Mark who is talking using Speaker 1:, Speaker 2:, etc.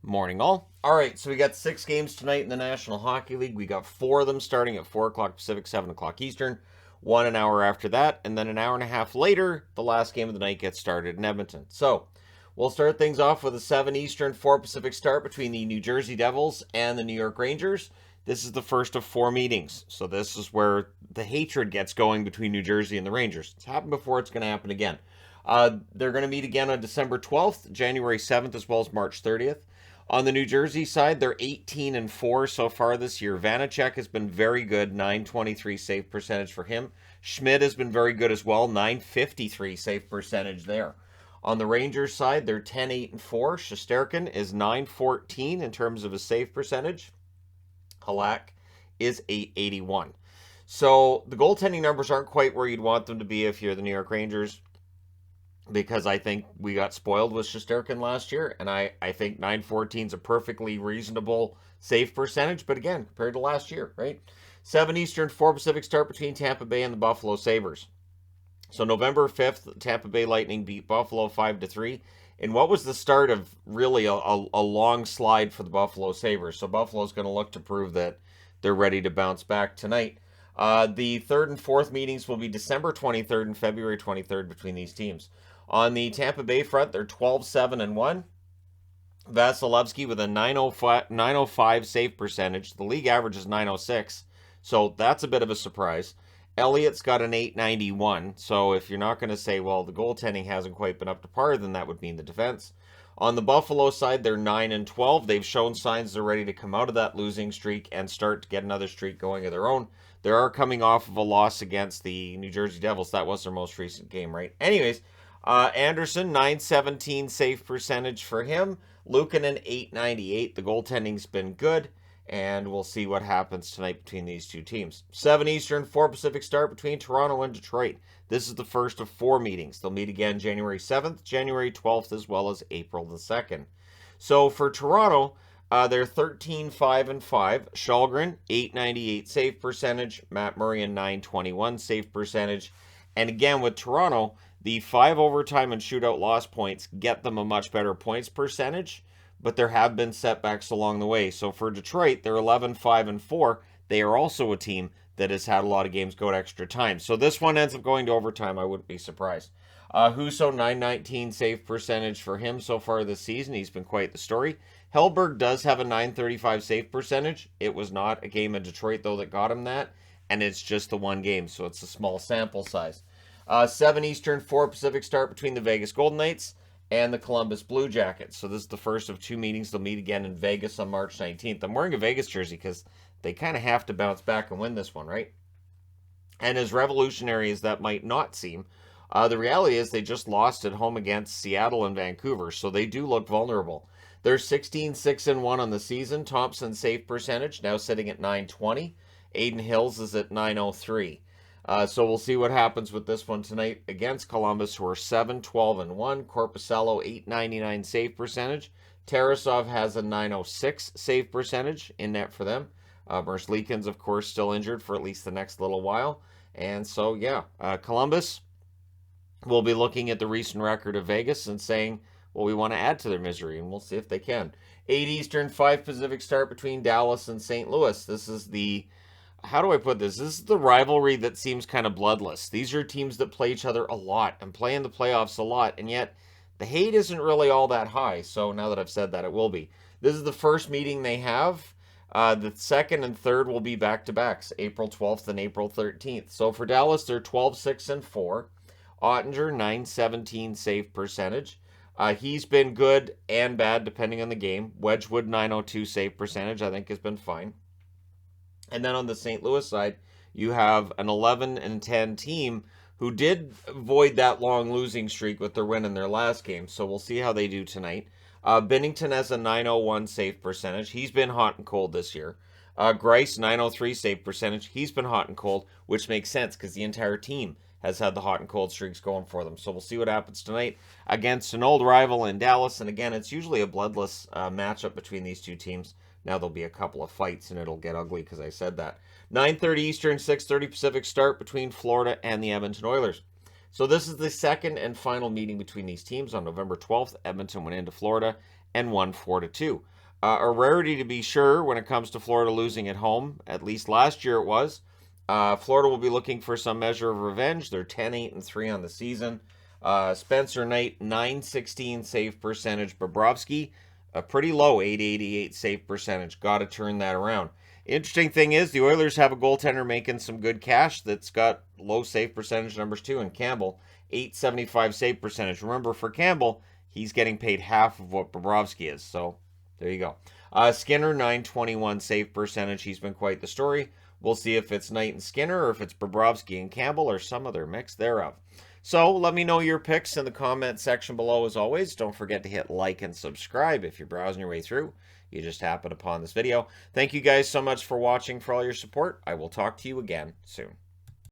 Speaker 1: Morning, all. All right, so we got 6 games tonight in the National Hockey League. We got 4 of them starting at 4 o'clock Pacific, 7 o'clock Eastern. 1 an hour after that, and then an hour and a half later, the last game of the night gets started in Edmonton. So we'll start things off with a 7 Eastern, 4 Pacific start between the New Jersey Devils and the New York Rangers. This is the first of 4 meetings, so this is where the hatred gets going between New Jersey and the Rangers. It's happened before, it's going to happen again. They're going to meet again on December 12th, January 7th, as well as March 30th. On the New Jersey side, they're 18-4 so far this year. Vanacek has been very good, .923 save percentage for him. Schmidt has been very good as well, .953 save percentage there. On the Rangers side, they're 10-8-4. Shesterkin is .914 in terms of his save percentage. Halak is .881. So the goaltending numbers aren't quite where you'd want them to be if you're the New York Rangers, because I think we got spoiled with Shesterkin last year, and I think .914 is a perfectly reasonable save percentage, but again, compared to last year, right? 7 Eastern, 4 Pacific start between Tampa Bay and the Buffalo Sabres. So November 5th, Tampa Bay Lightning beat Buffalo 5-3, in what was the start of really a long slide for the Buffalo Sabres. So Buffalo's going to look to prove that they're ready to bounce back tonight. The 3rd and 4th meetings will be December 23rd and February 23rd between these teams. On the Tampa Bay front, they're 12-7-1. Vasilevsky with a .905 save percentage. The league average is .906, so that's a bit of a surprise. Elliott's got an .891, so if you're not going to say, well, the goaltending hasn't quite been up to par, then that would mean the defense. On the Buffalo side, they're 9-12. They've shown signs they're ready to come out of that losing streak and start to get another streak going of their own. They are coming off of a loss against the New Jersey Devils. That was their most recent game, right? Anyways, Anderson, .917 save percentage for him. Luukkonen, .898. The goaltending's been good, and we'll see what happens tonight between these two teams. 7 Eastern, 4 Pacific start between Toronto and Detroit. This is the first of 4 meetings. They'll meet again January 7th, January 12th, as well as April the 2nd. So for Toronto, they're 13-5-5. Shalgren, .898 save percentage. Matt Murray, a .921 save percentage. And again, with Toronto, the 5 overtime and shootout loss points get them a much better points percentage, but there have been setbacks along the way. So for Detroit, they're 11-5-4. They are also a team that has had a lot of games go to extra time. So this one ends up going to overtime. I wouldn't be surprised. Husso, .919 save percentage for him so far this season. He's been quite the story. Hellberg does have a .935 save percentage. It was not a game in Detroit, though, that got him that, and it's just the one game, so it's a small sample size. 7 Eastern, 4 Pacific start between the Vegas Golden Knights and the Columbus Blue Jackets. So this is the first of 2 meetings. They'll meet again in Vegas on March 19th. I'm wearing a Vegas jersey because they kind of have to bounce back and win this one, right? And as revolutionary as that might not seem, the reality is they just lost at home against Seattle and Vancouver, so they do look vulnerable. They're 16-6-1 on the season. Thompson's save percentage now sitting at .920. Aiden Hills is at .903. So we'll see what happens with this one tonight against Columbus, who are 7-12-1. Korpisalo, .899 save percentage. Tarasov has a .906 save percentage in net for them. Merzlikins, of course, still injured for at least the next little while. And so, yeah, Columbus will be looking at the recent record of Vegas and saying, well, we want to add to their misery, and we'll see if they can. 8 Eastern, 5 Pacific start between Dallas and St. Louis. This is the... How do I put this? This is the rivalry that seems kind of bloodless. These are teams that play each other a lot and play in the playoffs a lot, and yet the hate isn't really all that high. So now that I've said that, it will be. This is the first meeting they have. The 2nd and 3rd will be back-to-backs, April 12th and April 13th. So for Dallas, they're 12-6-4. Ottinger, .917 save percentage. He's been good and bad depending on the game. Wedgwood, .902 save percentage, I think has been fine. And then on the St. Louis side, you have an 11-10 team who did avoid that long losing streak with their win in their last game. So we'll see how they do tonight. Binnington has a .901 save percentage. He's been hot and cold this year. Greiss, .903 save percentage. He's been hot and cold, which makes sense because the entire team has had the hot and cold streaks going for them. So we'll see what happens tonight against an old rival in Dallas. And again, it's usually a bloodless matchup between these two teams. Now there'll be a couple of fights, and it'll get ugly because I said that. 9:30 Eastern, 6:30 Pacific start between Florida and the Edmonton Oilers. So this is the second and final meeting between these teams on November 12th. Edmonton went into Florida and won 4-2. A rarity to be sure when it comes to Florida losing at home. At least last year it was. Florida will be looking for some measure of revenge. They're 10-8-3 on the season. Spencer Knight, 916 save percentage. Bobrovsky, a pretty low 888 save percentage. Got to turn that around. Interesting thing is, the Oilers have a goaltender making some good cash that's got low save percentage numbers too, and Campbell, 875 save percentage. Remember, for Campbell, he's getting paid half of what Bobrovsky is, so there you go. Skinner, 921 save percentage. He's been quite the story. We'll see if it's Knight and Skinner, or if it's Bobrovsky and Campbell, or some other mix thereof. So let me know your picks in the comment section below as always. Don't forget to hit like and subscribe if you're browsing your way through. You just happened upon this video. Thank you guys so much for watching, for all your support. I will talk to you again soon.